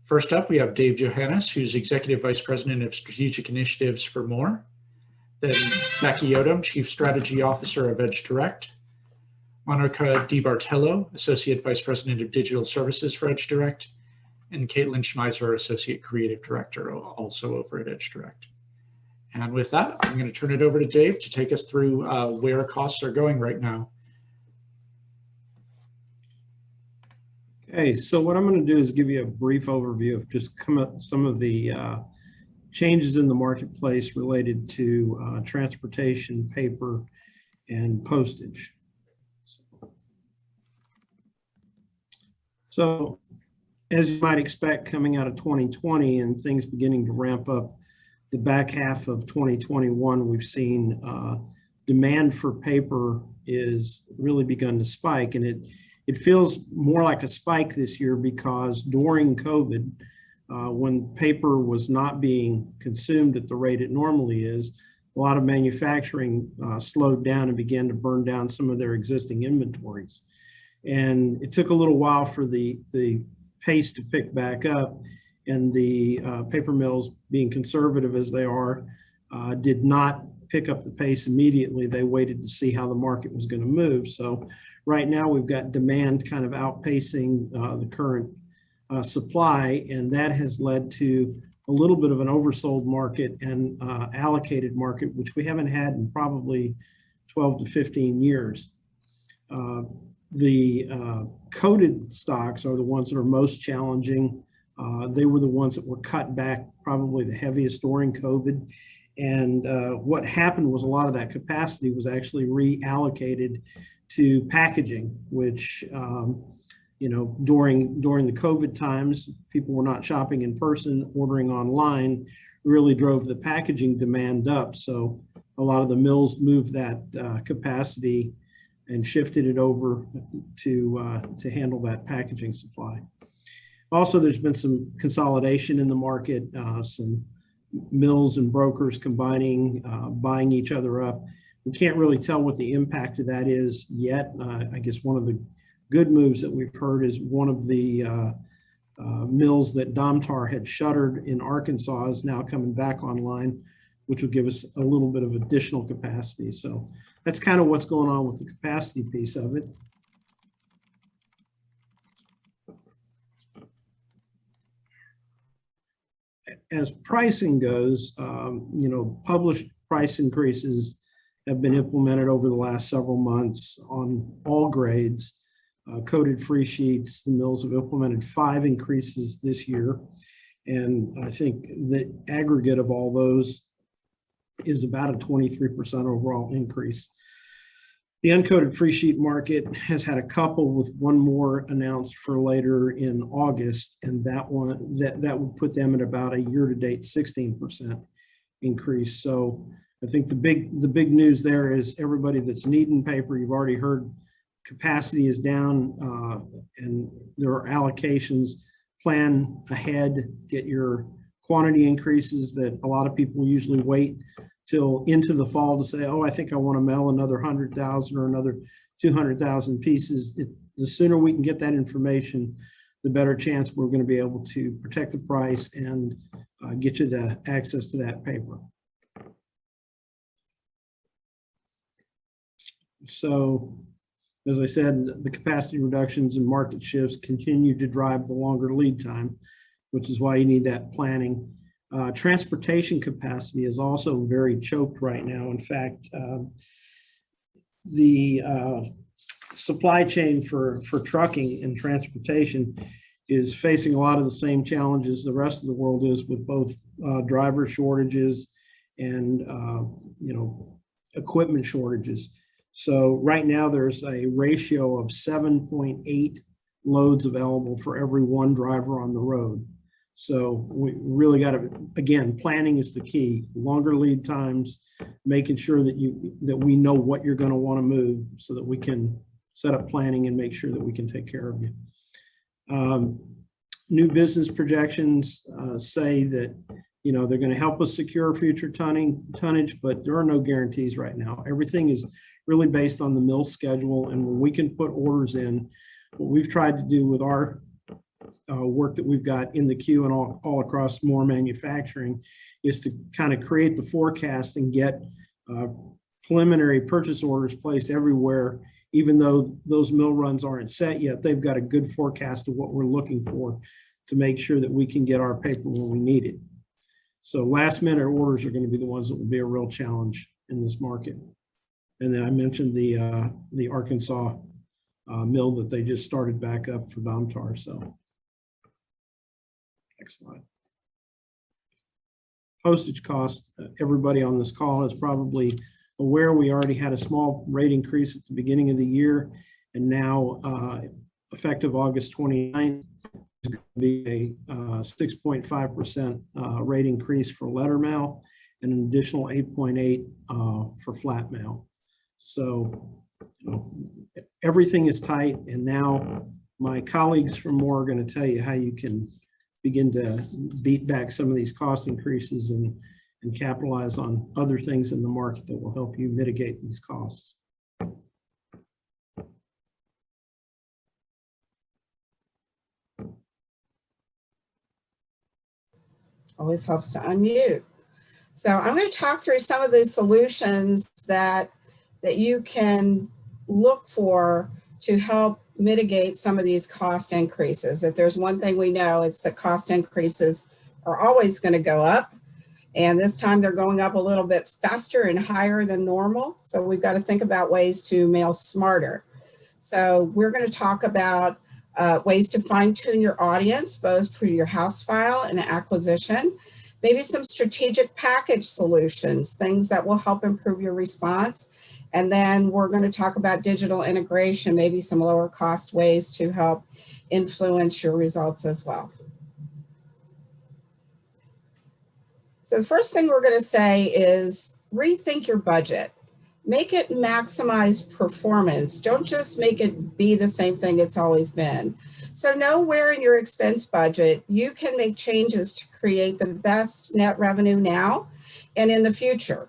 First up, we have Dave Johannes, who's Executive Vice President of Strategic Initiatives for More. Then Becky Odom, Chief Strategy Officer of Edge Direct. Monica DiBartello, Associate Vice President of Digital Services for Edge Direct. And Caitlin Schmeiser, Associate Creative Director, also over at Edge Direct. And with that, I'm going to turn it over to Dave to take us through where costs are going right now. Okay, so what I'm going to do is give you a brief overview of just some of the changes in the marketplace related to transportation, paper, and postage. So, as you might expect, coming out of 2020 and things beginning to ramp up the back half of 2021, we've seen demand for paper is really begun to spike, and it feels more like a spike this year because during COVID, when paper was not being consumed at the rate it normally is, a lot of manufacturing slowed down and began to burn down some of their existing inventories. And it took a little while for the pace to pick back up, and the paper mills, being conservative as they are, did not pick up the pace immediately. They waited to see how the market was going to move. So right now we've got demand kind of outpacing the current supply, and that has led to a little bit of an oversold market and allocated market, which we haven't had in probably 12 to 15 years. The coated stocks are the ones that are most challenging. They were the ones that were cut back probably the heaviest during COVID. And what happened was a lot of that capacity was actually reallocated to packaging, which, you know, during the COVID times, people were not shopping in person, ordering online, really drove the packaging demand up. So a lot of the mills moved that capacity and shifted it over to handle that packaging supply. Also, there's been some consolidation in the market, some mills and brokers combining, buying each other up. We can't really tell what the impact of that is yet. I guess one of the good moves that we've heard is one of the mills that Domtar had shuttered in Arkansas is now coming back online, which will give us a little bit of additional capacity. So that's kind of what's going on with the capacity piece of it. As pricing goes, you know, published price increases have been implemented over the last several months on all grades. Coated free sheets, the mills have implemented 5 increases this year. And I think the aggregate of all those is about a 23% overall increase. The uncoated free sheet market has had a couple, with one more announced for later in August, and that would put them at about a year-to-date 16% increase. So I think the big news there is everybody that's needing paper, you've already heard capacity is down, and there are allocations. Plan ahead, get your quantity increases that a lot of people usually wait till into the fall to say, oh, I think I want to mail another 100,000 or another 200,000 pieces. The sooner we can get that information, the better chance we're going to be able to protect the price and get you the access to that paper. So, as I said, the capacity reductions and market shifts continue to drive the longer lead time, which is why you need that planning. Transportation capacity is also very choked right now. In fact, the supply chain for trucking and transportation is facing a lot of the same challenges the rest of the world is, with both driver shortages and you know, equipment shortages. So right now there's a ratio of 7.8 loads available for every 1 driver on the road. So we really got to, again, planning is the key. Longer lead times, making sure that we know what you're going to want to move so that we can set up planning and make sure that we can take care of you. New business projections say that, you know, they're going to help us secure future tonnage, but there are no guarantees right now. Everything is really based on the mill schedule, and when we can put orders in, what we've tried to do with our work that we've got in the queue and all across more manufacturing is to kind of create the forecast and get preliminary purchase orders placed everywhere. Even though those mill runs aren't set yet, they've got a good forecast of what we're looking for to make sure that we can get our paper when we need it. So last minute orders are going to be the ones that will be a real challenge in this market. And then I mentioned the Arkansas mill that they just started back up for Domtar. So next slide. Postage cost. Everybody on this call is probably aware we already had a small rate increase at the beginning of the year, and now effective August 29th, is going to be a 6.5% rate increase for letter mail and an additional 8.8 for flat mail. So everything is tight, and now my colleagues from Moore are going to tell you how you can begin to beat back some of these cost increases and capitalize on other things in the market that will help you mitigate these costs. Always helps to unmute. So I'm going to talk through some of the solutions that you can look for to help mitigate some of these cost increases. If there's one thing we know, it's that cost increases are always going to go up. And this time they're going up a little bit faster and higher than normal. So we've got to think about ways to mail smarter. So we're going to talk about ways to fine tune your audience, both for your house file and acquisition, maybe some strategic package solutions, things that will help improve your response. And then we're going to talk about digital integration, maybe some lower cost ways to help influence your results as well. So the first thing we're going to say is rethink your budget. Make it maximize performance. Don't just make it be the same thing it's always been. So know where in your expense budget you can make changes to create the best net revenue now and in the future.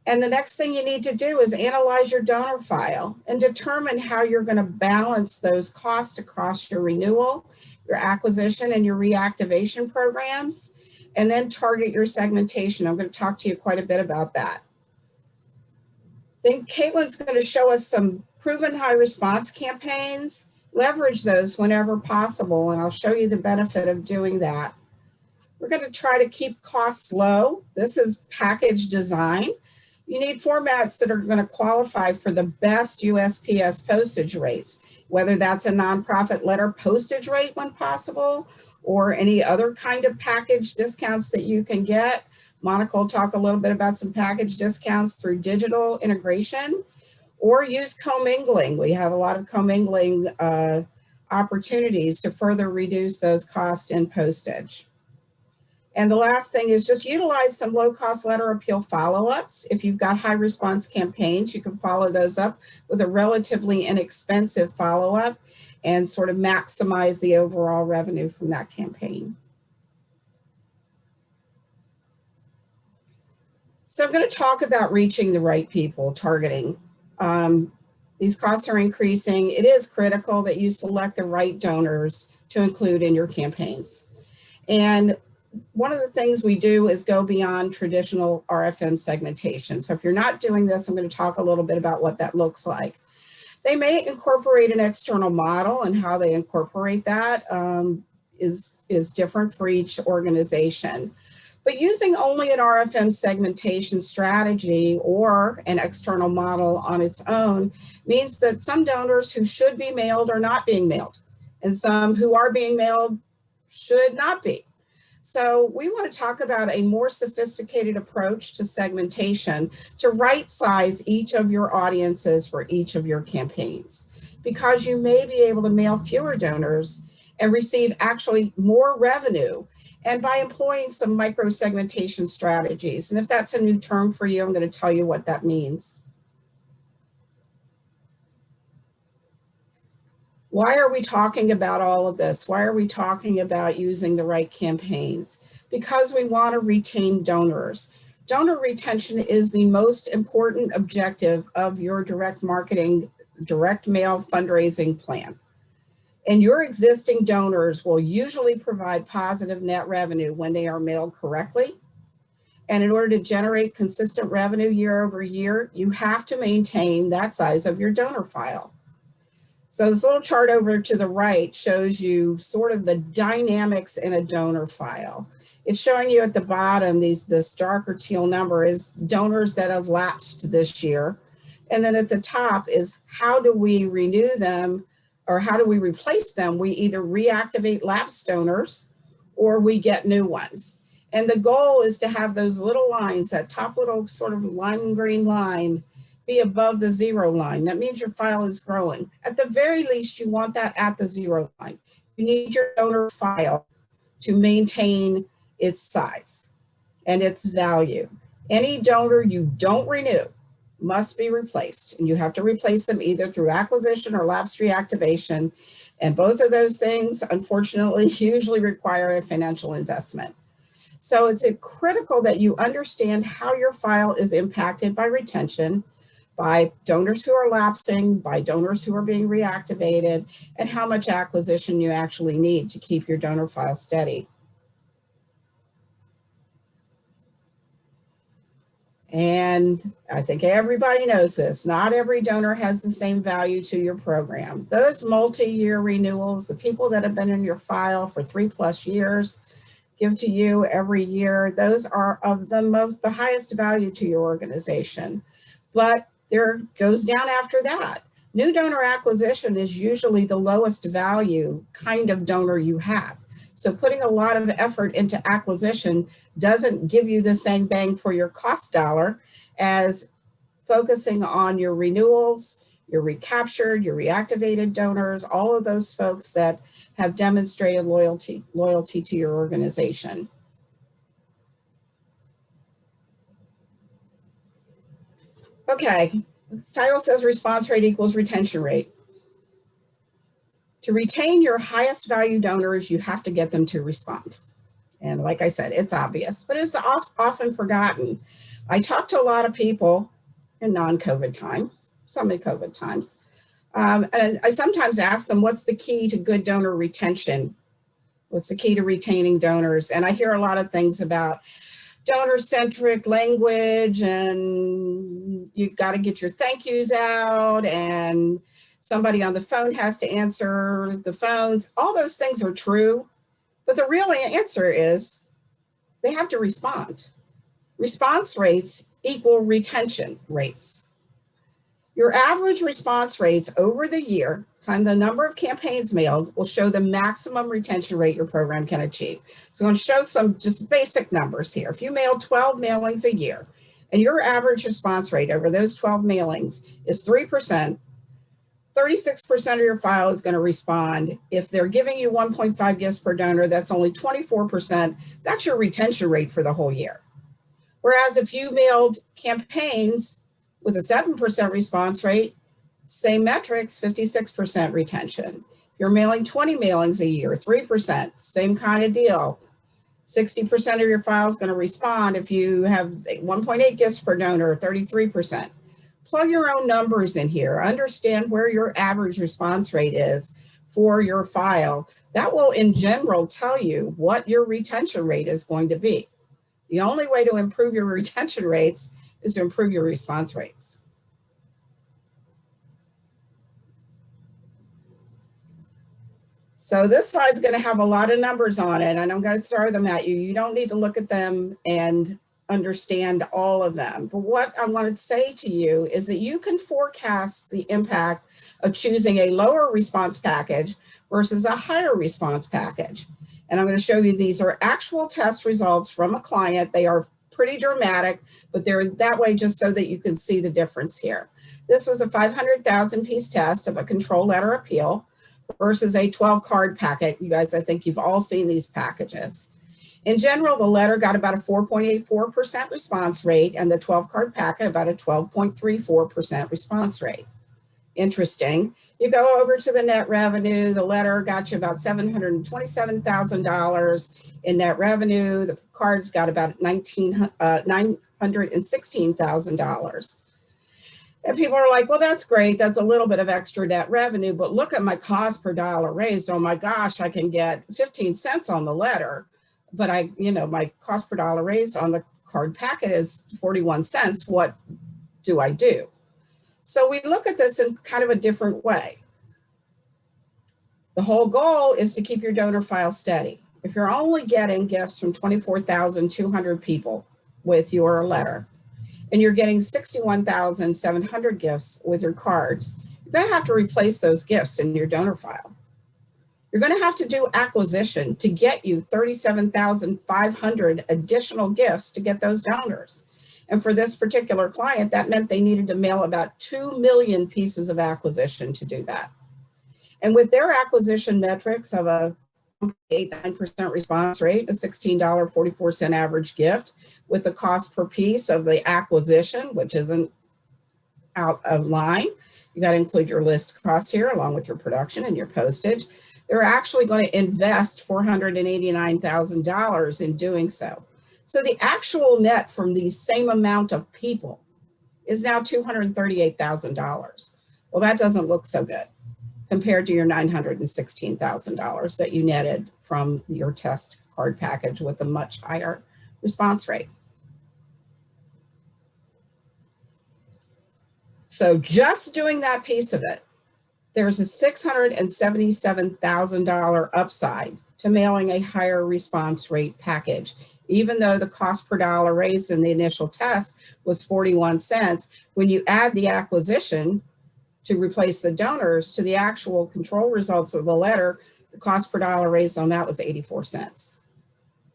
And the next thing you need to do is analyze your donor file and determine how you're going to balance those costs across your renewal, your acquisition, and your reactivation programs, and then target your segmentation. I'm going to talk to you quite a bit about that. Then Caitlin's going to show us some proven high response campaigns. Leverage those whenever possible, and I'll show you the benefit of doing that. We're going to try to keep costs low. This is package design. You need formats that are going to qualify for the best USPS postage rates, whether that's a nonprofit letter postage rate when possible, or any other kind of package discounts that you can get. Monica will talk a little bit about some package discounts through digital integration, or use commingling. We have a lot of commingling opportunities to further reduce those costs in postage. And the last thing is just utilize some low-cost letter appeal follow-ups. If you've got high response campaigns, you can follow those up with a relatively inexpensive follow-up and sort of maximize the overall revenue from that campaign. So I'm going to talk about reaching the right people, targeting. These costs are increasing. It is critical that you select the right donors to include in your campaigns. And one of the things we do is go beyond traditional RFM segmentation. So if you're not doing this, I'm going to talk a little bit about what that looks like. They may incorporate an external model, and how they incorporate that is different for each organization. But using only an RFM segmentation strategy or an external model on its own means that some donors who should be mailed are not being mailed, and some who are being mailed should not be. So we want to talk about a more sophisticated approach to segmentation to right size each of your audiences for each of your campaigns, because you may be able to mail fewer donors and receive actually more revenue, and by employing some micro segmentation strategies. And if that's a new term for you, I'm going to tell you what that means. Why are we talking about all of this? Why are we talking about using the right campaigns? Because we want to retain donors. Donor retention is the most important objective of your direct marketing, direct mail fundraising plan. And your existing donors will usually provide positive net revenue when they are mailed correctly. And in order to generate consistent revenue year over year, you have to maintain that size of your donor file. So this little chart over to the right shows you sort of the dynamics in a donor file. It's showing you at the bottom, this darker teal number is donors that have lapsed this year. And then at the top is how do we renew them or how do we replace them? We either reactivate lapsed donors or we get new ones. And the goal is to have those little lines, that top little sort of lime green line, be above the 0 line. That means your file is growing. At the very least, you want that at the 0 line. You need your donor file to maintain its size and its value. Any donor you don't renew must be replaced, and you have to replace them either through acquisition or lapse reactivation. And both of those things, unfortunately, usually require a financial investment. So it's critical that you understand how your file is impacted by retention, by donors who are lapsing, by donors who are being reactivated, and how much acquisition you actually need to keep your donor file steady. And I think everybody knows this, not every donor has the same value to your program. Those multi-year renewals, the people that have been in your file for 3+ years, give to you every year, those are of the highest value to your organization. But there goes down after that. New donor acquisition is usually the lowest value kind of donor you have. So putting a lot of effort into acquisition doesn't give you the same bang for your cost dollar as focusing on your renewals, your recaptured, your reactivated donors, all of those folks that have demonstrated loyalty to your organization. Okay, this title says response rate equals retention rate. To retain your highest value donors, you have to get them to respond. And like I said, it's obvious, but it's often forgotten. I talk to a lot of people in non-COVID times, some in COVID times, and I sometimes ask them, what's the key to good donor retention? What's the key to retaining donors? And I hear a lot of things about donor-centric language, and you've got to get your thank yous out, and somebody on the phone has to answer the phones. All those things are true, but the real answer is they have to respond. Response rates equal retention rates. Your average response rates over the year, times the number of campaigns mailed, will show the maximum retention rate your program can achieve. So I'm going to show some just basic numbers here. If you mail 12 mailings a year and your average response rate over those 12 mailings is 3%, 36% of your file is going to respond. If they're giving you 1.5 gifts per donor, that's only 24%. That's your retention rate for the whole year. Whereas if you mailed campaigns with a 7% response rate, same metrics, 56% retention. You're mailing 20 mailings a year, 3%, same kind of deal. 60% of your file is going to respond. If you have 1.8 gifts per donor, 33%. Plug your own numbers in here. Understand where your average response rate is for your file. That will, in general, tell you what your retention rate is going to be. The only way to improve your retention rates is to improve your response rates. So this slide's going to have a lot of numbers on it, and I'm going to throw them at you. You don't need to look at them and understand all of them. But what I want to say to you is that you can forecast the impact of choosing a lower response package versus a higher response package. And I'm going to show you these are actual test results from a client. They are pretty dramatic, but they're that way just so that you can see the difference here. This was a 500,000 piece test of a control letter appeal versus a 12 card packet. You guys, I think you've all seen these packages. In general, the letter got about a 4.84% response rate and the 12 card packet about a 12.34% response rate. Interesting. You go over to the net revenue, the letter got you about $727,000 in net revenue. The cards got about $916,000. And people are like, well, that's great. That's a little bit of extra net revenue, but look at my cost per dollar raised. Oh my gosh, I can get 15 cents on the letter, but my cost per dollar raised on the card packet is 41 cents. What do I do? So we look at this in kind of a different way. The whole goal is to keep your donor file steady. If you're only getting gifts from 24,200 people with your letter, and you're getting 61,700 gifts with your cards, you're going to have to replace those gifts in your donor file. You're going to have to do acquisition to get you 37,500 additional gifts to get those donors. And for this particular client, that meant they needed to mail about 2 million pieces of acquisition to do that. And with their acquisition metrics of a 8.9% response rate, a $16.44 average gift, with the cost per piece of the acquisition, which isn't out of line. You got to include your list costs here along with your production and your postage. They're actually going to invest $489,000 in doing so. So the actual net from the same amount of people is now $238,000. Well, that doesn't look so good compared to your $916,000 that you netted from your test card package with a much higher response rate. So just doing that piece of it, there's a $677,000 upside to mailing a higher response rate package. Even though the cost per dollar raised in the initial test was 41 cents, when you add the acquisition to replace the donors to the actual control results of the letter, the cost per dollar raised on that was 84 cents.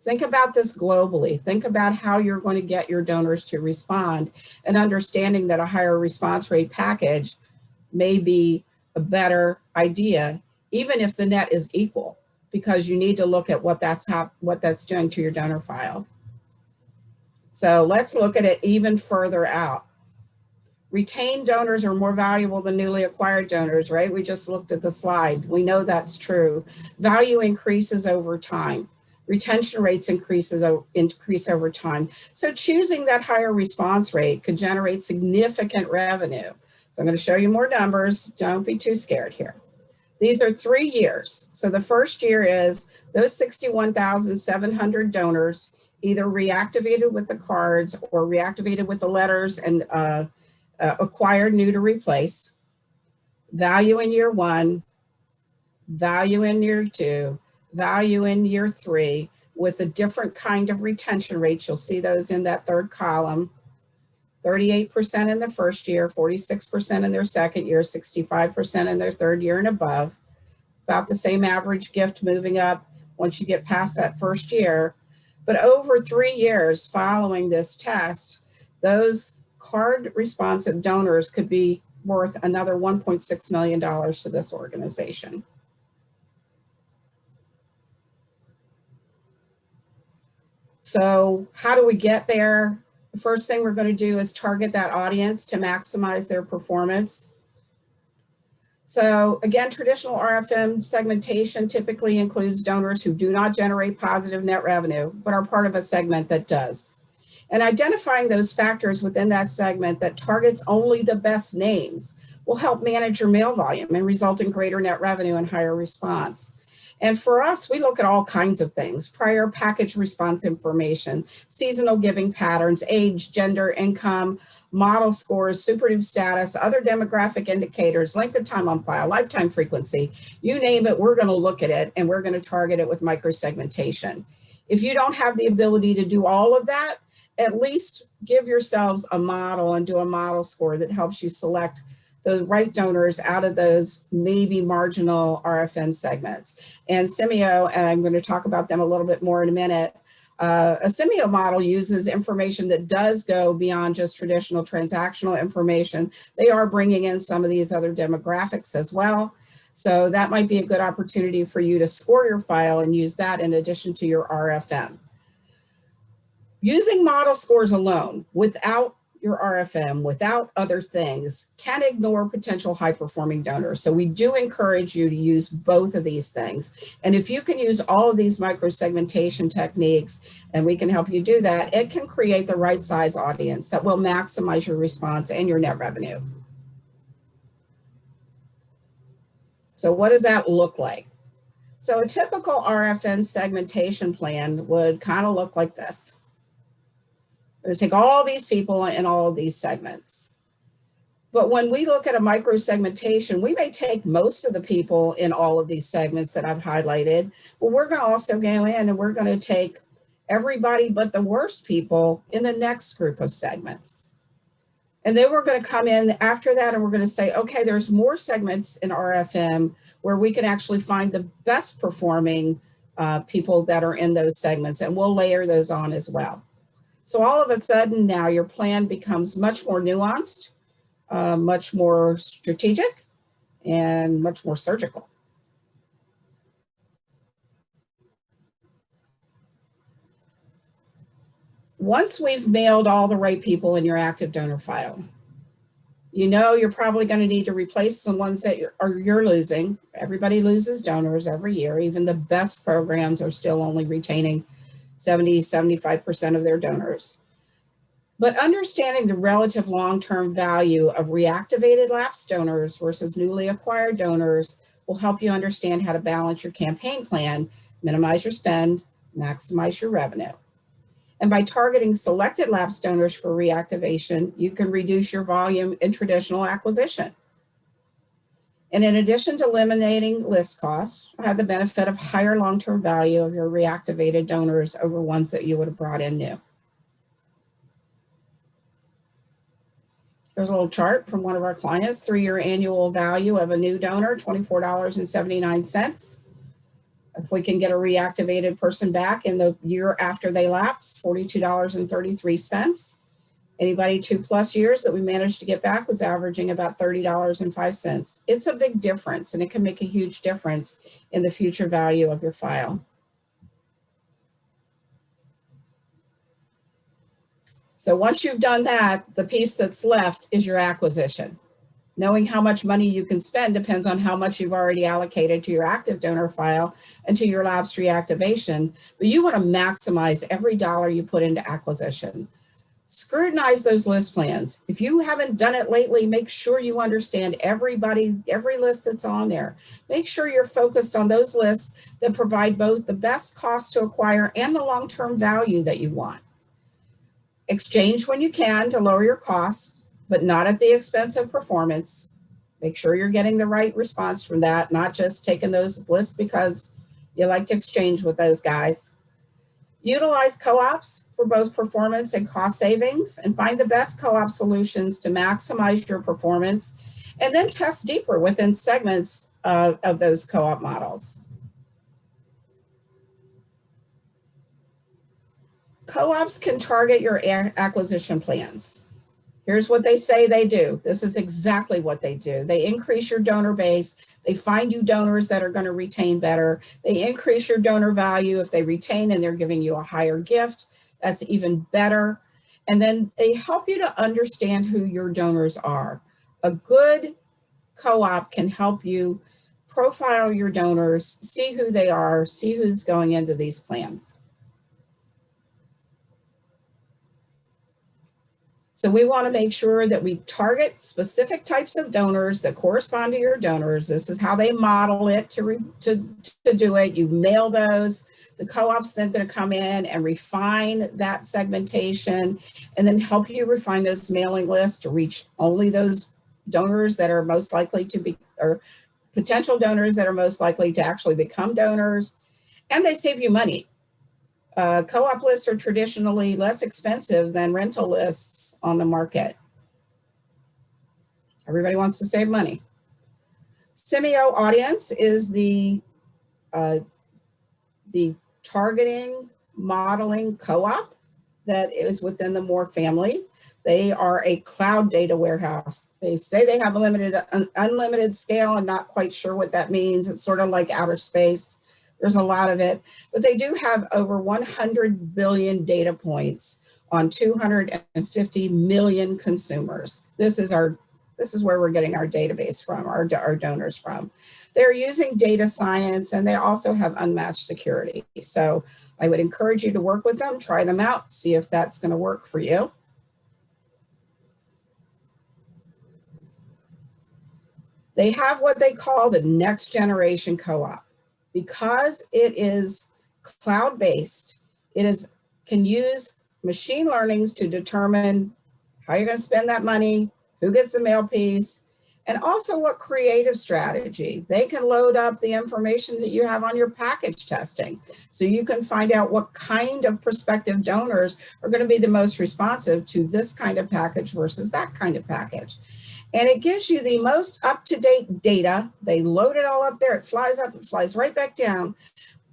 Think about this globally. Think about how you're going to get your donors to respond, and understanding that a higher response rate package may be a better idea, even if the net is equal, because you need to look at what that's doing to your donor file. So let's look at it even further out. Retained donors are more valuable than newly acquired donors, right? We just looked at the slide. We know that's true. Value increases over time. Retention rates increase over time. So choosing that higher response rate could generate significant revenue. So I'm going to show you more numbers. Don't be too scared here. These are 3 years. So the first year is those 61,700 donors either reactivated with the cards or reactivated with the letters and acquired new to replace. Value in year 1, value in year 2, value in year 3, with a different kind of retention rates. You'll see those in that third column. 38% in the first year, 46% in their second year, 65% in their third year and above. About the same average gift moving up once you get past that first year. But over 3 years following this test, those card responsive donors could be worth another $1.6 million to this organization. So how do we get there? The first thing we're going to do is target that audience to maximize their performance. So again, traditional RFM segmentation typically includes donors who do not generate positive net revenue, but are part of a segment that does. And identifying those factors within that segment that targets only the best names will help manage your mail volume and result in greater net revenue and higher response. And for us, we look at all kinds of things: prior package response information, seasonal giving patterns, age, gender, income, model scores, superdupe status, other demographic indicators, length of time on file, lifetime frequency, you name it, we're going to look at it and we're going to target it with microsegmentation. If you don't have the ability to do all of that, at least give yourselves a model and do a model score that helps you select the right donors out of those maybe marginal RFM segments. And Simeo, and I'm going to talk about them a little bit more in a minute, a Simeo model uses information that does go beyond just traditional transactional information. They are bringing in some of these other demographics as well. So that might be a good opportunity for you to score your file and use that in addition to your RFM. Using model scores alone without your RFM, without other things, can ignore potential high-performing donors. So we do encourage you to use both of these things. And if you can use all of these micro-segmentation techniques, and we can help you do that, it can create the right size audience that will maximize your response and your net revenue. So what does that look like? So a typical RFN segmentation plan would kind of look like this. We're going to take all these people in all of these segments. But when we look at a micro segmentation, we may take most of the people in all of these segments that I've highlighted, but we're going to also go in and we're going to take everybody but the worst people in the next group of segments. And then we're going to come in after that and we're going to say, okay, there's more segments in RFM where we can actually find the best performing people that are in those segments, and we'll layer those on as well. So all of a sudden now your plan becomes much more nuanced, much more strategic, and much more surgical. Once we've mailed all the right people in your active donor file, you know you're probably going to need to replace some ones that you're losing. Everybody loses donors every year. Even the best programs are still only retaining 70–75% of their donors. But understanding the relative long-term value of reactivated lapsed donors versus newly acquired donors will help you understand how to balance your campaign plan, minimize your spend, maximize your revenue. And by targeting selected lapsed donors for reactivation, you can reduce your volume in traditional acquisition. And in addition to eliminating list costs, have the benefit of higher long-term value of your reactivated donors over ones that you would have brought in new. There's a little chart from one of our clients, 3-year annual value of a new donor, $24.79. If we can get a reactivated person back in the year after they lapse, $42.33. Anybody 2+ years that we managed to get back was averaging about $30.05. It's a big difference, and it can make a huge difference in the future value of your file. So once you've done that, the piece that's left is your acquisition. Knowing how much money you can spend depends on how much you've already allocated to your active donor file and to your lapse reactivation, but you want to maximize every dollar you put into acquisition. Scrutinize those list plans. If you haven't done it lately, make sure you understand everybody, every list that's on there. Make sure you're focused on those lists that provide both the best cost to acquire and the long-term value that you want. Exchange when you can to lower your costs, but not at the expense of performance. Make sure you're getting the right response from that, not just taking those lists because you like to exchange with those guys. Utilize co-ops for both performance and cost savings, and find the best co-op solutions to maximize your performance, and then test deeper within segments of those co-op models. Co-ops can target your acquisition plans. Here's what they say they do. This is exactly what they do. They increase your donor base. They find you donors that are going to retain better. They increase your donor value. If they retain and they're giving you a higher gift, that's even better. And then they help you to understand who your donors are. A good co-op can help you profile your donors, see who they are, see who's going into these plans. So we want to make sure that we target specific types of donors that correspond to your donors. This is how they model it to do it. You mail those. The co-op's then going to come in and refine that segmentation and then help you refine those mailing lists to reach only those donors that are most likely to be, or potential donors that are most likely to actually become donors. And they save you money. Co-op lists are traditionally less expensive than rental lists on the market. Everybody wants to save money. Simeo Audience is the targeting modeling co-op that is within the Moore family. They are a cloud data warehouse. They say they have unlimited scale. I'm not quite sure what that means. It's sort of like outer space. There's a lot of it, but they do have over 100 billion data points on 250 million consumers. This is where we're getting our database from, our donors from. They're using data science, and they also have unmatched security. So I would encourage you to work with them, try them out, see if that's going to work for you. They have what they call the next generation co-op. Because it is cloud-based, can use machine learnings to determine how you're going to spend that money, who gets the mail piece, and also what creative strategy. They can load up the information that you have on your package testing, so you can find out what kind of prospective donors are going to be the most responsive to this kind of package versus that kind of package. And it gives you the most up-to-date data. They load it all up there. It flies up, it flies right back down,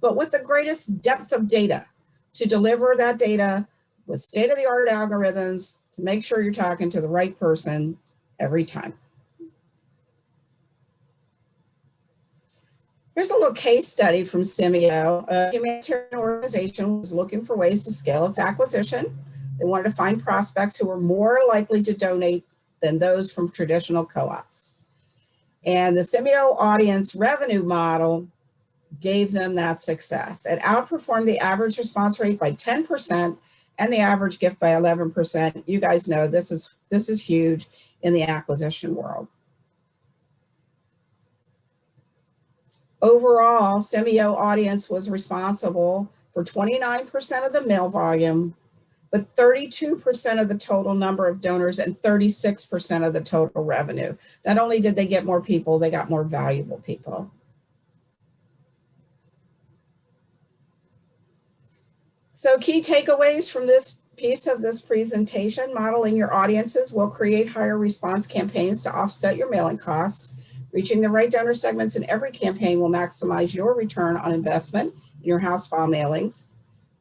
but with the greatest depth of data to deliver that data with state-of-the-art algorithms to make sure you're talking to the right person every time. Here's a little case study from Simeo. A humanitarian organization was looking for ways to scale its acquisition. They wanted to find prospects who were more likely to donate than those from traditional co-ops. And the Simeo audience revenue model gave them that success. It outperformed the average response rate by 10% and the average gift by 11%. You guys know this is huge in the acquisition world. Overall, Simeo audience was responsible for 29% of the mail volume, but 32% of the total number of donors and 36% of the total revenue. Not only did they get more people, they got more valuable people. So key takeaways from this piece of this presentation: modeling your audiences will create higher response campaigns to offset your mailing costs. Reaching the right donor segments in every campaign will maximize your return on investment in your house file mailings.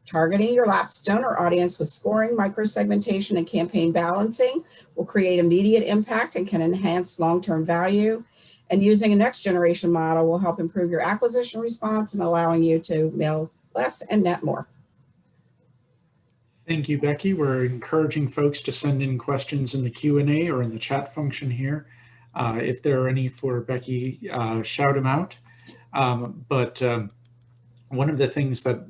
Targeting your lapsed donor audience with scoring, microsegmentation, and campaign balancing will create immediate impact and can enhance long-term value. And using a next generation model will help improve your acquisition response and allowing you to mail less and net more. Thank you, Becky. We're encouraging folks to send in questions in the Q&A or in the chat function here. If there are any for Becky, shout them out. One of the things that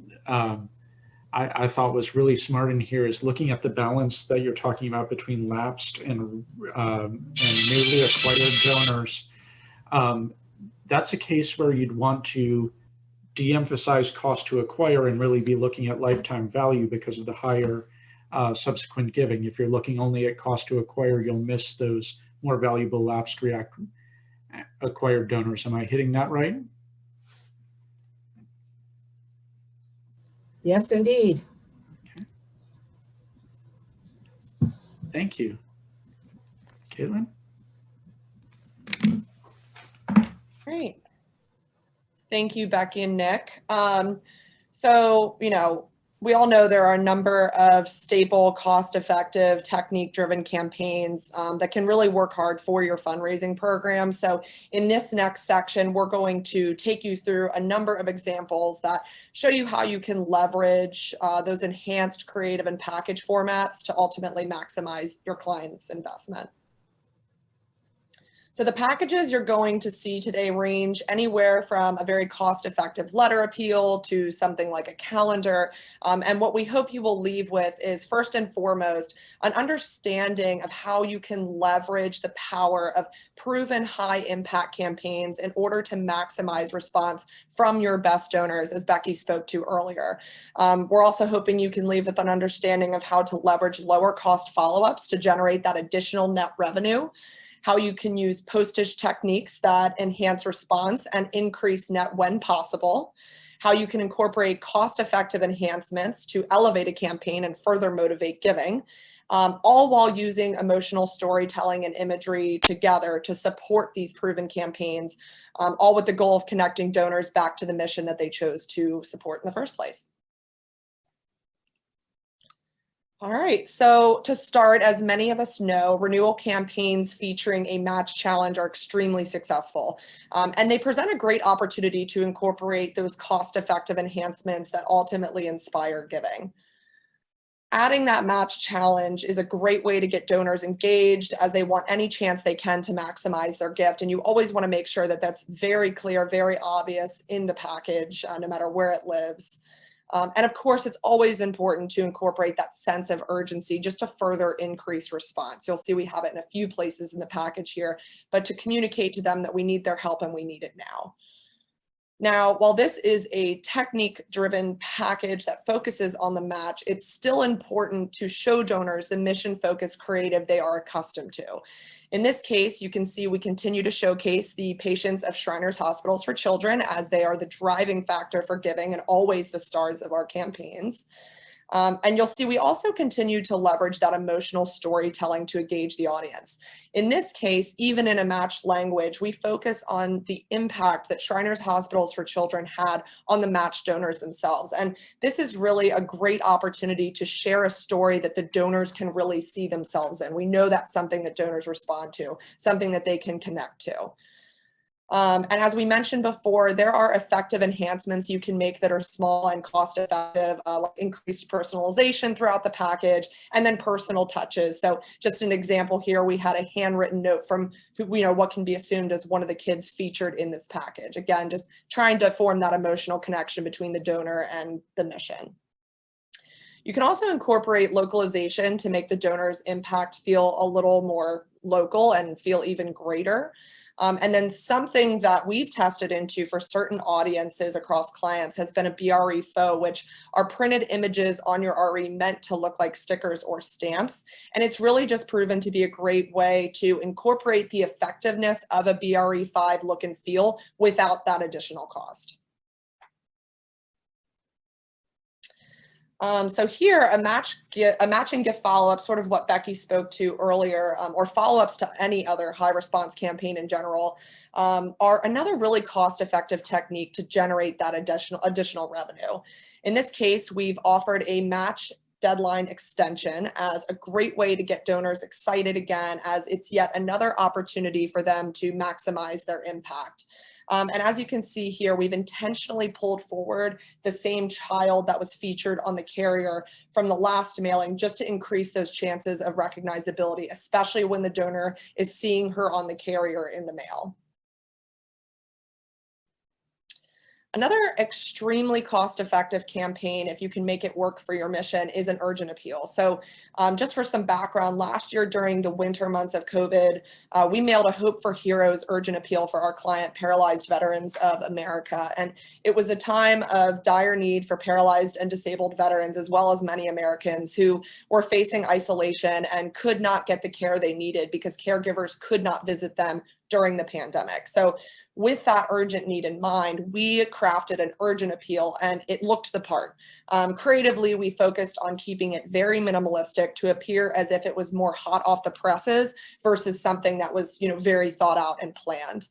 I thought was really smart in here is looking at the balance that you're talking about between lapsed and newly acquired donors. That's a case where you'd want to de-emphasize cost to acquire and really be looking at lifetime value because of the higher subsequent giving. If you're looking only at cost to acquire, you'll miss those more valuable lapsed acquired donors. Am I hitting that right? Yes, indeed. Okay. Thank you. Caitlin? Great. Thank you, Becky and Nick. So, we all know there are a number of staple, cost-effective, technique-driven campaigns that can really work hard for your fundraising program. So in this next section, we're going to take you through a number of examples that show you how you can leverage those enhanced creative and package formats to ultimately maximize your client's investment. So the packages you're going to see today range anywhere from a very cost-effective letter appeal to something like a calendar. And what we hope you will leave with is, first and foremost, an understanding of how you can leverage the power of proven high-impact campaigns in order to maximize response from your best donors, as Becky spoke to earlier. We're also hoping you can leave with an understanding of how to leverage lower-cost follow-ups to generate that additional net revenue, how you can use postage techniques that enhance response and increase net when possible, how you can incorporate cost-effective enhancements to elevate a campaign and further motivate giving, all while using emotional storytelling and imagery together to support these proven campaigns, all with the goal of connecting donors back to the mission that they chose to support in the first place. All right, so to start, as many of us know, renewal campaigns featuring a match challenge are extremely successful, and they present a great opportunity to incorporate those cost-effective enhancements that ultimately inspire giving. Adding that match challenge is a great way to get donors engaged, as they want any chance they can to maximize their gift, and you always want to make sure that that's very clear, very obvious in the package, no matter where it lives. And of course, it's always important to incorporate that sense of urgency just to further increase response. You'll see we have it in a few places in the package here, but to communicate to them that we need their help and we need it now. Now, while this is a technique-driven package that focuses on the match, it's still important to show donors the mission-focused creative they are accustomed to. In this case, you can see we continue to showcase the patients of Shriners Hospitals for Children, as they are the driving factor for giving and always the stars of our campaigns. And you'll see we also continue to leverage that emotional storytelling to engage the audience. In this case, even in a matched language, we focus on the impact that Shriners Hospitals for Children had on the matched donors themselves. And this is really a great opportunity to share a story that the donors can really see themselves in. We know that's something that donors respond to, something that they can connect to. And as we mentioned before, there are effective enhancements you can make that are small and cost effective, like increased personalization throughout the package, and then personal touches. So just an example here, we had a handwritten note from what can be assumed as one of the kids featured in this package. Again, just trying to form that emotional connection between the donor and the mission. You can also incorporate localization to make the donor's impact feel a little more local and feel even greater. And then something that we've tested into for certain audiences across clients has been a BRE faux, which are printed images on your RE meant to look like stickers or stamps. And it's really just proven to be a great way to incorporate the effectiveness of a BRE 5 look and feel without that additional cost. So here, a matching gift follow-up, sort of what Becky spoke to earlier, or follow-ups to any other high response campaign in general, are another really cost-effective technique to generate that additional revenue. In this case, we've offered a match deadline extension as a great way to get donors excited again, as it's yet another opportunity for them to maximize their impact. And as you can see here, we've intentionally pulled forward the same child that was featured on the carrier from the last mailing just to increase those chances of recognizability, especially when the donor is seeing her on the carrier in the mail. Another extremely cost-effective campaign, if you can make it work for your mission, is an urgent appeal. So just for some background, last year during the winter months of COVID, we mailed a Hope for Heroes urgent appeal for our client, Paralyzed Veterans of America. And it was a time of dire need for paralyzed and disabled veterans, as well as many Americans who were facing isolation and could not get the care they needed because caregivers could not visit them during the pandemic. So with that urgent need in mind, we crafted an urgent appeal and it looked the part. Creatively, we focused on keeping it very minimalistic to appear as if it was more hot off the presses versus something that was, very thought out and planned.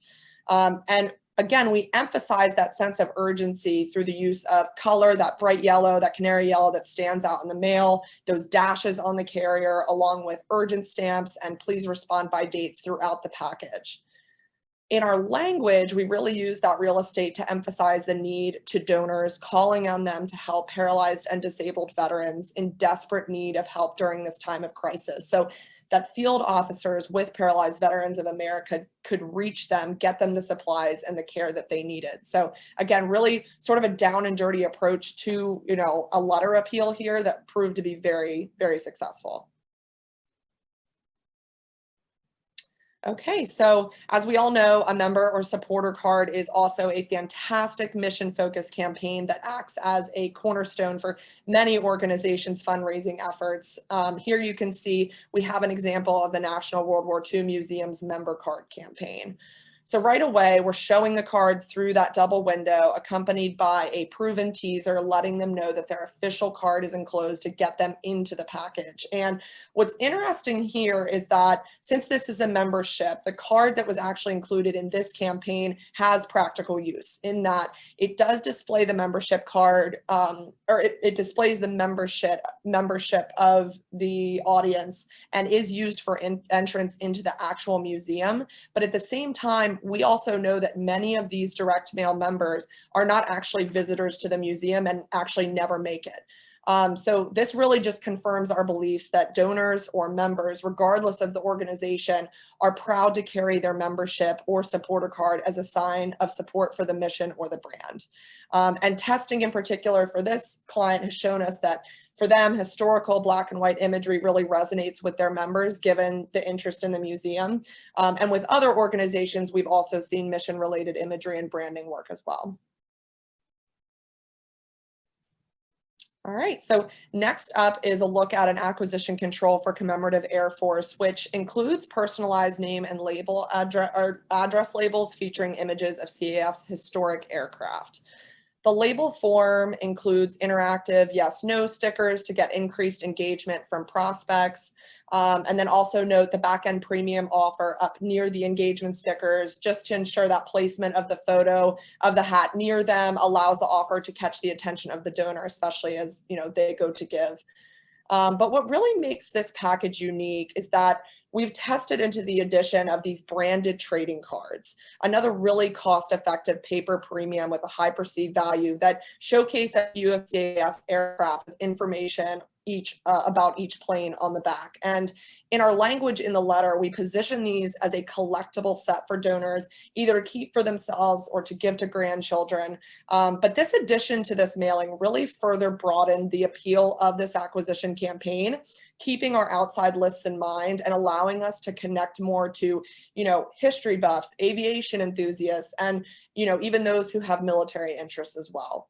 And again, we emphasize that sense of urgency through the use of color, that bright yellow, that canary yellow that stands out in the mail, those dashes on the carrier, along with urgent stamps and please respond by dates throughout the package. In our language, we really use that real estate to emphasize the need to donors, calling on them to help paralyzed and disabled veterans in desperate need of help during this time of crisis. So that field officers with Paralyzed Veterans of America could reach them, get them the supplies and the care that they needed. So again, really sort of a down and dirty approach to, a letter appeal here that proved to be very, very successful. Okay, so as we all know, a member or supporter card is also a fantastic mission-focused campaign that acts as a cornerstone for many organizations' fundraising efforts. Here you can see we have an example of the National World War II Museum's member card campaign. So right away, we're showing the card through that double window, accompanied by a proven teaser, letting them know that their official card is enclosed to get them into the package. And what's interesting here is that since this is a membership, the card that was actually included in this campaign has practical use in that it does display the membership card, or it displays the membership of the audience and is used for entrance into the actual museum. But at the same time, we also know that many of these direct mail members are not actually visitors to the museum and actually never make it. So this really just confirms our beliefs that donors or members, regardless of the organization, are proud to carry their membership or supporter card as a sign of support for the mission or the brand. And testing in particular for this client has shown us that for them, historical black and white imagery really resonates with their members, given the interest in the museum. And with other organizations, we've also seen mission-related imagery and branding work as well. All right, so next up is a look at an acquisition control for commemorative Air Force, which includes personalized name and label address labels featuring images of CAF's historic aircraft. The label form includes interactive yes/no stickers to get increased engagement from prospects. And then also note the back-end premium offer up near the engagement stickers, just to ensure that placement of the photo of the hat near them allows the offer to catch the attention of the donor, especially as they go to give. But what really makes this package unique is that we've tested into the addition of these branded trading cards, another really cost-effective paper premium with a high perceived value that showcase USPS aircraft with information about each plane on the back. And in our language in the letter, we position these as a collectible set for donors, either to keep for themselves or to give to grandchildren. But this addition to this mailing really further broadened the appeal of this acquisition campaign, keeping our outside lists in mind and allowing us to connect more to, history buffs, aviation enthusiasts, and, even those who have military interests as well.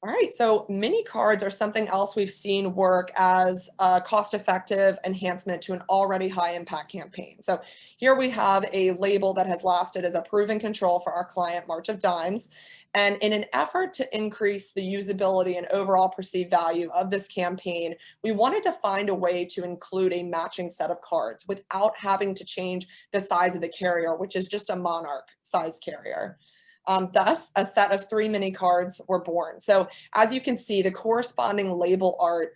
All right, so mini cards are something else we've seen work as a cost-effective enhancement to an already high impact campaign. So here we have a label that has lasted as a proven control for our client, March of Dimes. And in an effort to increase the usability and overall perceived value of this campaign, we wanted to find a way to include a matching set of cards without having to change the size of the carrier, which is just a Monarch size carrier. Thus, a set of 3 mini cards were born. So as you can see, the corresponding label art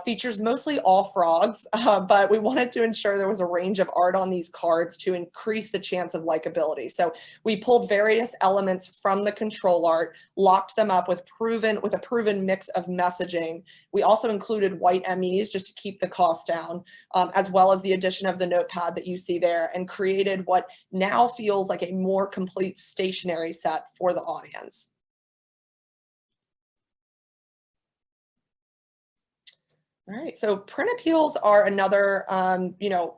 features mostly all frogs, but we wanted to ensure there was a range of art on these cards to increase the chance of likability. So we pulled various elements from the control art, locked them up with a proven mix of messaging. We also included white MEs just to keep the cost down, as well as the addition of the notepad that you see there, and created what now feels like a more complete stationery set for the audience. All right, so print appeals are another,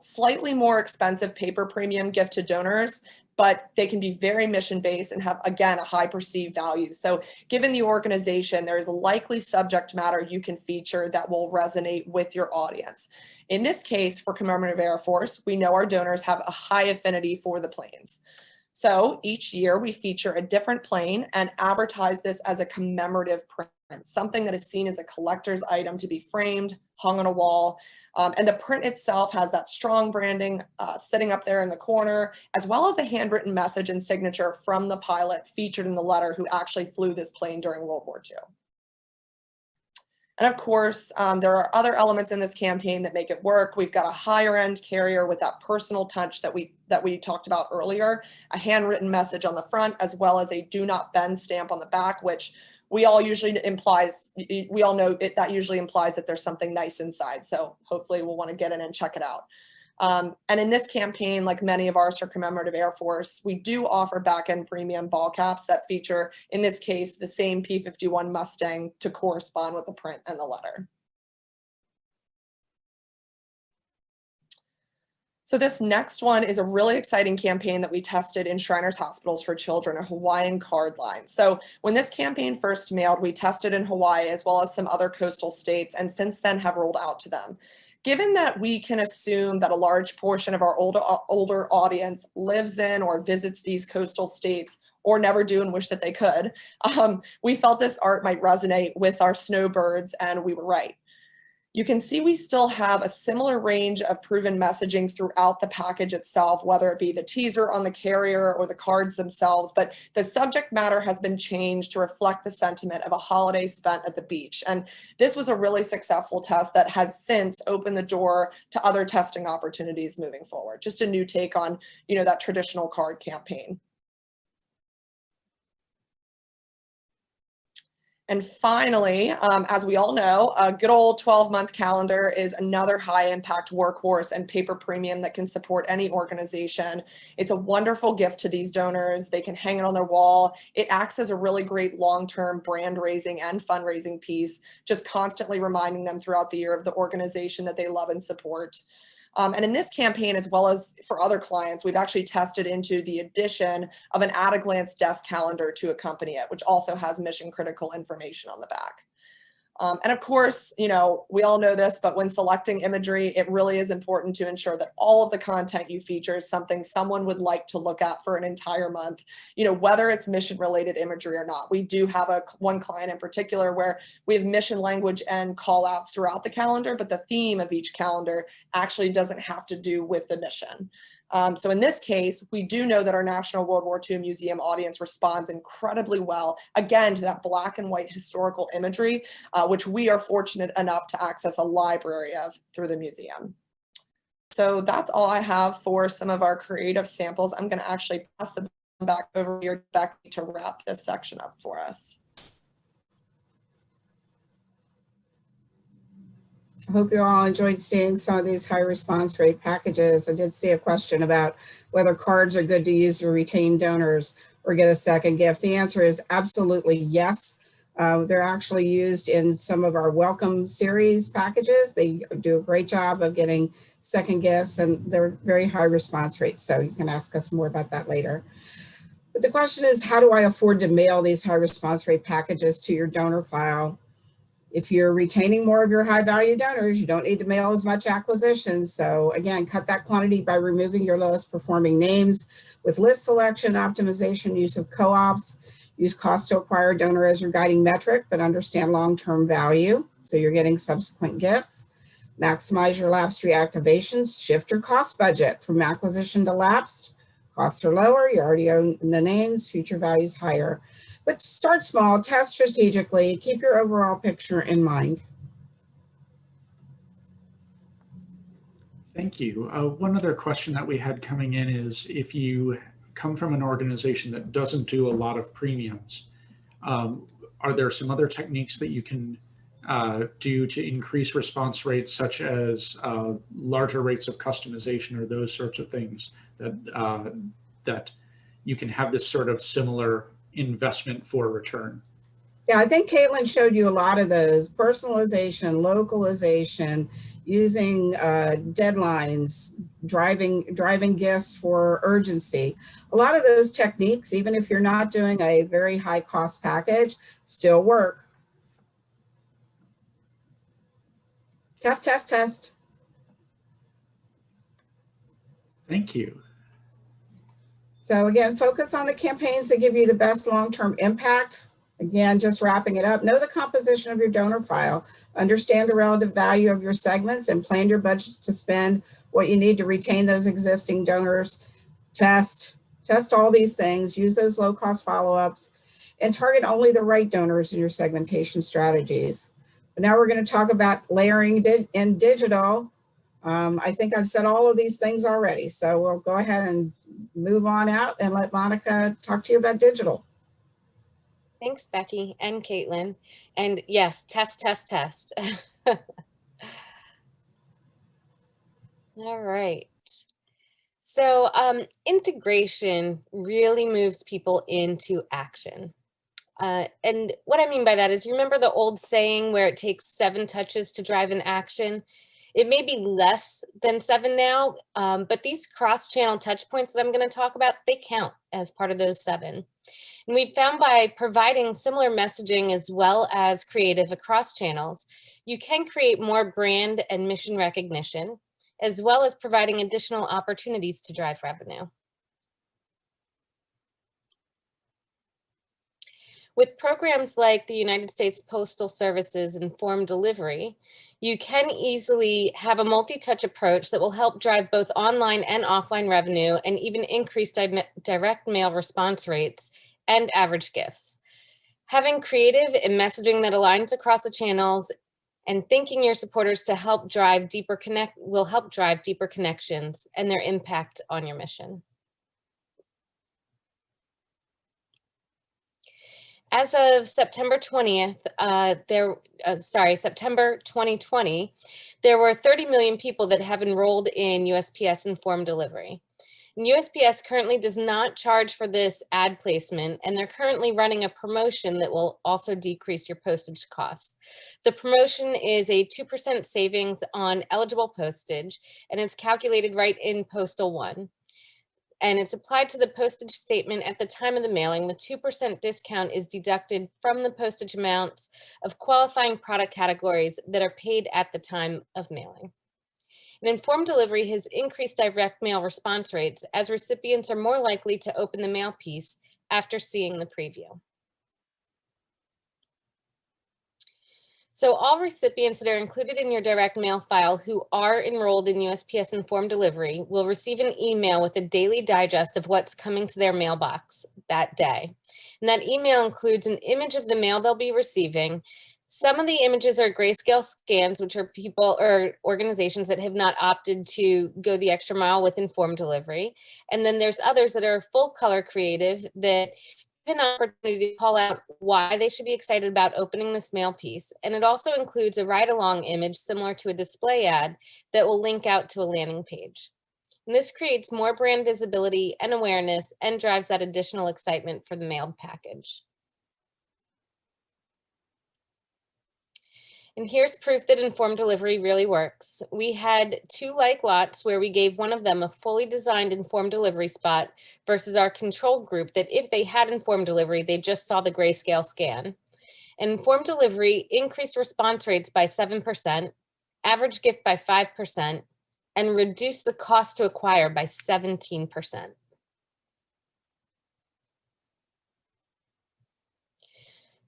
slightly more expensive paper premium gift to donors, but they can be very mission-based and have, again, a high perceived value. So given the organization, there is likely subject matter you can feature that will resonate with your audience. In this case, for Commemorative Air Force, we know our donors have a high affinity for the planes. So each year we feature a different plane and advertise this as a commemorative print, something that is seen as a collector's item to be framed, hung on a wall. And the print itself has that strong branding sitting up there in the corner, as well as a handwritten message and signature from the pilot featured in the letter who actually flew this plane during World War II. And of course, there are other elements in this campaign that make it work. We've got a higher end carrier with that personal touch that we talked about earlier, a handwritten message on the front, as well as a do not bend stamp on the back, which we all know that usually implies that there's something nice inside. So hopefully we'll want to get in and check it out. And in this campaign, like many of ours for Commemorative Air Force, we do offer back-end premium ball caps that feature, in this case, the same P-51 Mustang to correspond with the print and the letter. So this next one is a really exciting campaign that we tested in Shriners Hospitals for Children, a Hawaiian card line. So when this campaign first mailed, we tested in Hawaii as well as some other coastal states, and since then have rolled out to them. Given that we can assume that a large portion of our older audience lives in or visits these coastal states, or never do and wish that they could, we felt this art might resonate with our snowbirds, and we were right. You can see we still have a similar range of proven messaging throughout the package itself, whether it be the teaser on the carrier or the cards themselves, but the subject matter has been changed to reflect the sentiment of a holiday spent at the beach. And this was a really successful test that has since opened the door to other testing opportunities moving forward. Just a new take on, that traditional card campaign. And finally, as we all know, a good old 12-month calendar is another high-impact workhorse and paper premium that can support any organization. It's a wonderful gift to these donors. They can hang it on their wall. It acts as a really great long-term brand raising and fundraising piece, just constantly reminding them throughout the year of the organization that they love and support. And in this campaign, as well as for other clients, we've actually tested into the addition of an at-a-glance desk calendar to accompany it, which also has mission critical information on the back. And of course, you know, we all know this, but when selecting imagery, it really is important to ensure that all of the content you feature is something someone would like to look at for an entire month, you know, whether it's mission related imagery or not. We do have one client in particular where we have mission language and call outs throughout the calendar, but the theme of each calendar actually doesn't have to do with the mission. So in this case, we do know that our National World War II Museum audience responds incredibly well, again, to that black and white historical imagery, which we are fortunate enough to access a library of through the museum. So that's all I have for some of our creative samples. I'm going to actually pass the back over here to Becky to wrap this section up for us. I hope you all enjoyed seeing some of these high response rate packages. I did see a question about whether cards are good to use to retain donors or get a second gift. The answer is absolutely yes. They're actually used in some of our welcome series packages. They do a great job of getting second gifts, and they're very high response rates. So you can ask us more about that later. But the question is, how do I afford to mail these high response rate packages to your donor file? If you're retaining more of your high value donors, you don't need to mail as much acquisitions. So again, cut that quantity by removing your lowest performing names with list selection, optimization, use of co-ops. Use cost to acquire donor as your guiding metric, but understand long-term value. So you're getting subsequent gifts. Maximize your lapsed reactivations. Shift your cost budget from acquisition to lapsed. Costs are lower. You already own the names. Future values higher. But start small, test strategically, keep your overall picture in mind. Thank you. One other question that we had coming in is, if you come from an organization that doesn't do a lot of premiums, are there some other techniques that you can do to increase response rates, such as larger rates of customization or those sorts of things that that you can have this sort of similar investment for return? Yeah, I think Caitlin showed you a lot of those: personalization, localization, using deadlines, driving gifts for urgency. A lot of those techniques, even if you're not doing a very high cost package, still work. Test, test, test. Thank you. So again, focus on the campaigns that give you the best long-term impact. Again, just wrapping it up, know the composition of your donor file, understand the relative value of your segments, and plan your budget to spend what you need to retain those existing donors. Test all these things, use those low-cost follow-ups, and target only the right donors in your segmentation strategies. But now we're going to talk about layering in digital. I think I've said all of these things already, so we'll go ahead and move on out and let Monica talk to you about digital. Thanks, Becky and Caitlin. And yes, test, test, test. All right. So integration really moves people into action. And what I mean by that is, you remember the old saying where it takes 7 touches to drive an action? It may be less than 7 now, but these cross-channel touch points that I'm going to talk about, they count as part of those 7. And we found by providing similar messaging as well as creative across channels, you can create more brand and mission recognition, as well as providing additional opportunities to drive revenue. With programs like the United States Postal Service's Informed Delivery, you can easily have a multi-touch approach that will help drive both online and offline revenue, and even increase direct mail response rates and average gifts. Having creative and messaging that aligns across the channels and thanking your supporters to help drive deeper will help drive deeper connections and their impact on your mission. As of September 20th, September 2020, there were 30 million people that have enrolled in USPS informed delivery. And USPS currently does not charge for this ad placement, and they're currently running a promotion that will also decrease your postage costs. The promotion is a 2% savings on eligible postage, and it's calculated right in Postal One. And it's applied to the postage statement at the time of the mailing. The 2% discount is deducted from the postage amounts of qualifying product categories that are paid at the time of mailing. And informed delivery has increased direct mail response rates as recipients are more likely to open the mail piece after seeing the preview. So all recipients that are included in your direct mail file who are enrolled in USPS informed delivery will receive an email with a daily digest of what's coming to their mailbox that day. And that email includes an image of the mail they'll be receiving. Some of the images are grayscale scans, which are people or organizations that have not opted to go the extra mile with informed delivery. And then there's others that are full color creative that an opportunity to call out why they should be excited about opening this mail piece. And it also includes a ride-along image similar to a display ad that will link out to a landing page. And this creates more brand visibility and awareness and drives that additional excitement for the mailed package. And here's proof that informed delivery really works. We had 2 like lots where we gave one of them a fully designed informed delivery spot versus our control group that if they had informed delivery, they just saw the grayscale scan. And informed delivery increased response rates by 7%, average gift by 5%, and reduced the cost to acquire by 17%.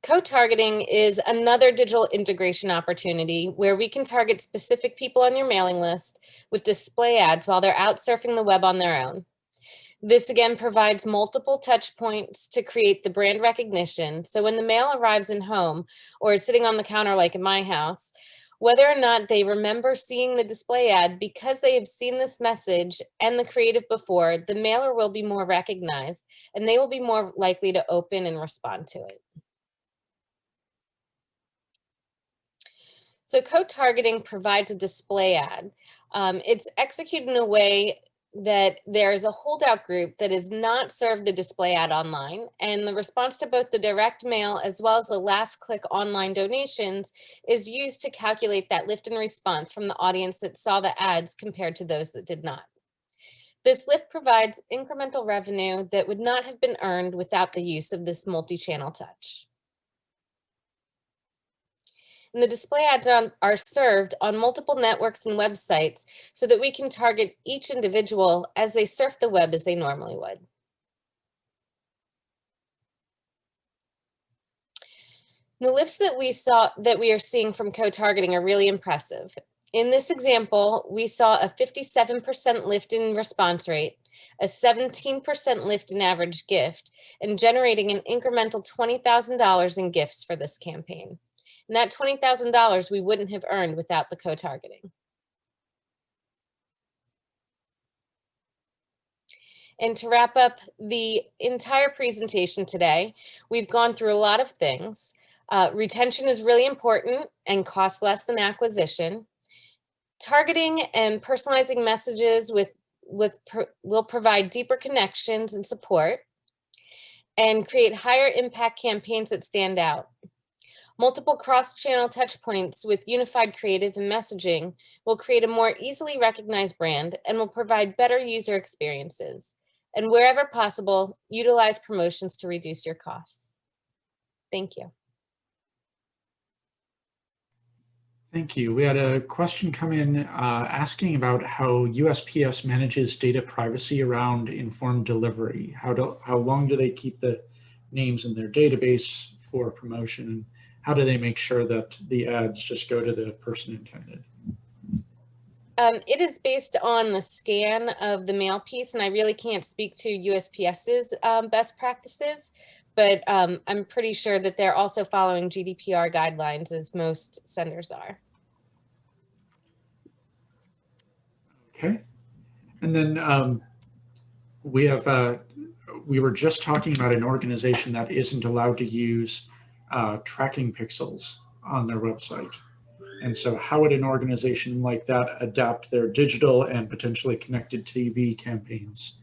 Co-targeting is another digital integration opportunity where we can target specific people on your mailing list with display ads while they're out surfing the web on their own. This again provides multiple touch points to create the brand recognition. So when the mail arrives in home or is sitting on the counter like in my house, whether or not they remember seeing the display ad because they have seen this message and the creative before, the mailer will be more recognized and they will be more likely to open and respond to it. So co-targeting provides a display ad. It's executed in a way that there is a holdout group that is not served the display ad online, and the response to both the direct mail as well as the last click online donations is used to calculate that lift in response from the audience that saw the ads compared to those that did not. This lift provides incremental revenue that would not have been earned without the use of this multi-channel touch. And the display ads are served on multiple networks and websites so that we can target each individual as they surf the web as they normally would. The lifts that we are seeing from co-targeting are really impressive. In this example, we saw a 57% lift in response rate, a 17% lift in average gift, and generating an incremental $20,000 in gifts for this campaign. And that $20,000 we wouldn't have earned without the co-targeting. And to wrap up the entire presentation today, we've gone through a lot of things. Retention is really important and costs less than acquisition. Targeting and personalizing messages will provide deeper connections and support and create higher impact campaigns that stand out. Multiple cross-channel touch points with unified creative and messaging will create a more easily recognized brand and will provide better user experiences. And wherever possible, utilize promotions to reduce your costs. Thank you. Thank you. We had a question come in asking about how USPS manages data privacy around informed delivery. How long do they keep the names in their database for promotion? How do they make sure that the ads just go to the person intended? It is based on the scan of the mail piece, and I really can't speak to USPS's best practices, but I'm pretty sure that they're also following GDPR guidelines as most senders are. Okay. And then we have we were just talking about an organization that isn't allowed to use tracking pixels on their website. And so how would an organization like that adapt their digital and potentially connected TV campaigns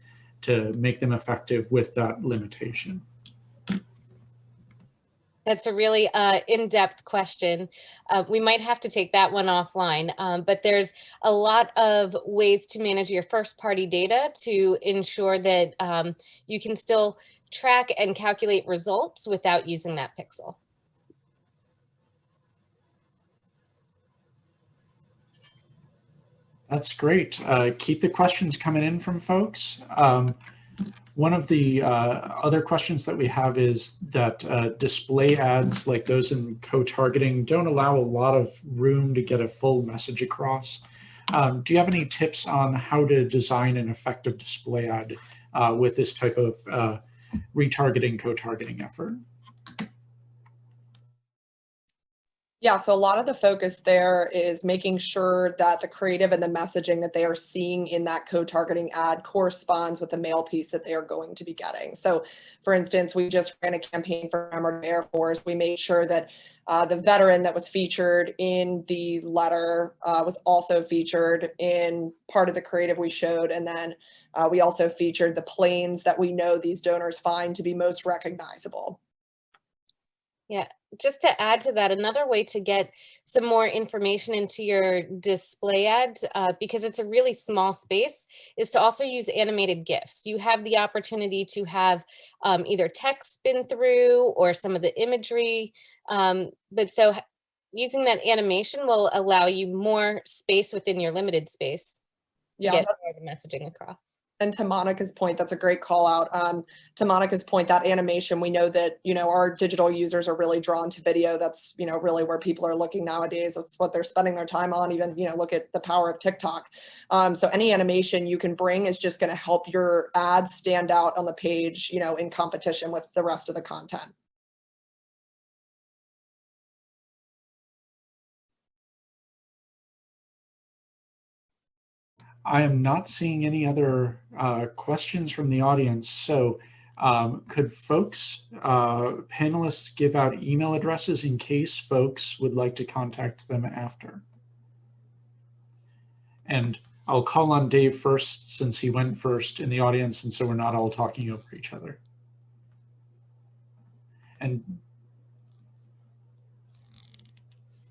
to make them effective with that limitation? That's a really in-depth question. We might have to take that one offline, but there's a lot of ways to manage your first-party data to ensure that you can still track and calculate results without using that pixel. That's great. Keep the questions coming in from folks. One of the other questions that we have is that display ads like those in co-targeting don't allow a lot of room to get a full message across. Do you have any tips on how to design an effective display ad with this type of retargeting, co-targeting effort? Yeah, so a lot of the focus there is making sure that the creative and the messaging that they are seeing in that co-targeting ad corresponds with the mail piece that they are going to be getting. So for instance, we just ran a campaign for Armored Air Force. We made sure that the veteran that was featured in the letter was also featured in part of the creative we showed. And then we also featured the planes that we know these donors find to be most recognizable. Yeah, just to add to that, another way to get some more information into your display ads, because it's a really small space, is to also use animated GIFs. You have the opportunity to have either text spin through or some of the imagery. But so using that animation will allow you more space within your limited space to get more of the messaging across. And to Monica's point, that's a great call out. To Monica's point, that animation, we know that, our digital users are really drawn to video. That's, really where people are looking nowadays. That's what they're spending their time on. Even, look at the power of TikTok. So any animation you can bring is just going to help your ads stand out on the page, in competition with the rest of the content. I am not seeing any other questions from the audience. So could folks, panelists, give out email addresses in case folks would like to contact them after? And I'll call on Dave first since he went first in the audience, and so we're not all talking over each other. And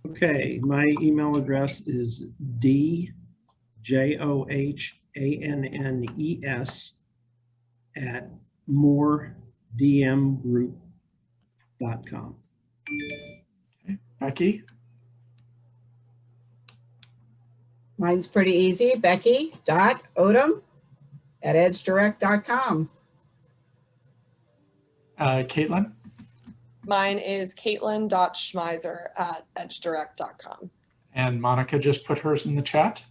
okay, my email address is djohannes@moredmgroup.com. okay, Becky? Mine's pretty easy, becky.odom@edgedirect.com. Caitlin? Mine is caitlin.schmeiser@edgedirect.com. And Monica just put hers in the chat.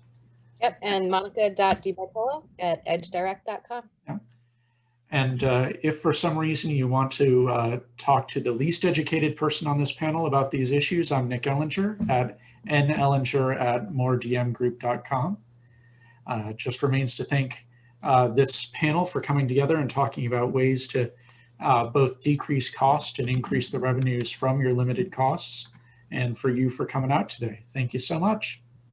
Yep, and monica.dibartolo@edgedirect.com. Yeah. And if for some reason you want to talk to the least educated person on this panel about these issues, I'm Nick Ellinger at nellinger@moredmgroup.com. Just remains to thank this panel for coming together and talking about ways to both decrease cost and increase the revenues from your limited costs, and for you for coming out today. Thank you so much.